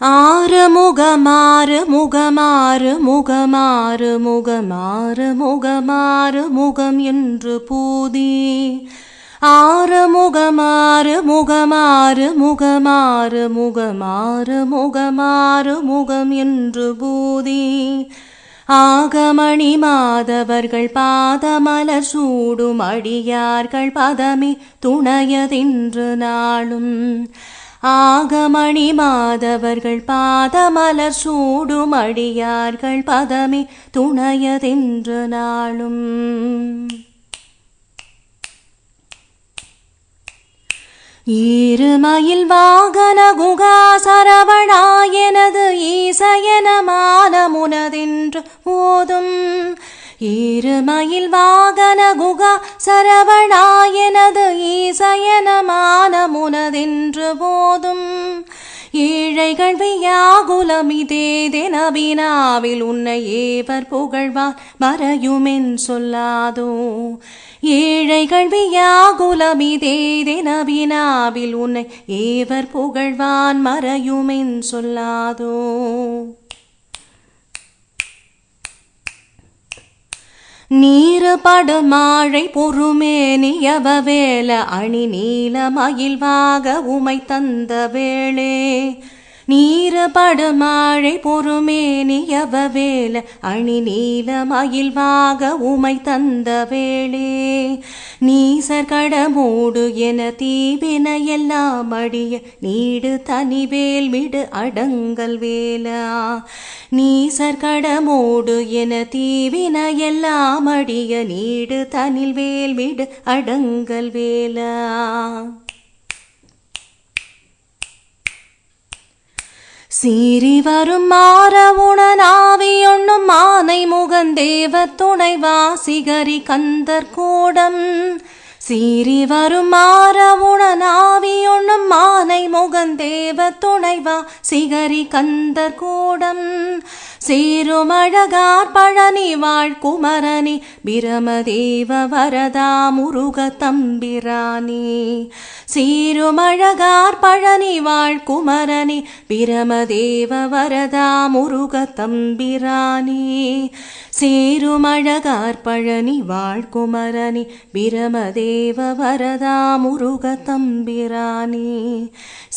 ஆறுமுகமாறு முகமாறு முகமாறு முகமாறு முகமாறு முகம் என்று பூதி ஆறுமுகமாறு முகமாறு முகமாறு முகமாறு முகமாறு முகம் என்று பூதி ஆகமணி மாதவர்கள் பாதமலர் சூடும் அடியார்கள் பதமே துணையதென்று நாளும் ஆகமணி மாதவர்கள் பாதமலர் சூடும் அடியார்கள் பதமே துணையதென்று நாளும் ஈருமயில் வாகன குகா சரவணாயனது ஈசயன மானமுனதென்று போதும் ஈருமயில் வாகன குகா சரவணாயனது ஈசயன மானமுனதென்று போதும் ஏழைகள் வியாகுலமிதேதென வினாவில் உன்னை ஏவர் புகழ்வார் மறையுமென் சொல்லாதோ ஏழைகள் வியாகுலமிதேதென வினாவில் உன்னை ஏவர் புகழ்வான் மறையுமென் சொல்லாதோ நீரு படுமாழை பொறுமேனியவ வேல அணி நீல மயில்வாக உமை தந்த வேளே நீரு படுமாழை பொறுமேனியவ வேல அணி நீல மயில்வாக உமை தந்த வேளே நீசர் கடமோடு என தீவின எல்லாம் அடிய நீடு தனிவேல் விடு அடங்கல் வேலா நீசர் கடமோடு என தீவின எல்லாம் அடிய நீடு தனில் வேல் விடு அடங்கல் வேலா சீறி வரும் மாறவுணனாவியொண்ணும் மானை முகந்தேவ துணைவா சிகரி கந்தர் கூடம் சீறி வரும் மாறவுணனாவியொண்ணும் மானை முகந்தேவ துணைவா சிகரி கந்தர் கூடம் சேருமழகார் பழனி வாழ்குமரனி பிரமதேவ வரதா முருக தம்பிரானே சேருமழகார் பழனி வாழ்குமரனி பிரமதேவ வரதா முருக தம்பிரானே சேருமழகார் பழனி வாழ்குமரனி பிரமதேவ வரதா முருக தம்பிரானே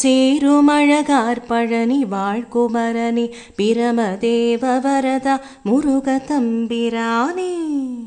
சேருமழகார் பழனி வாழ்குமரனி பிரமதேவ வரதா முருக தம்பிரானே.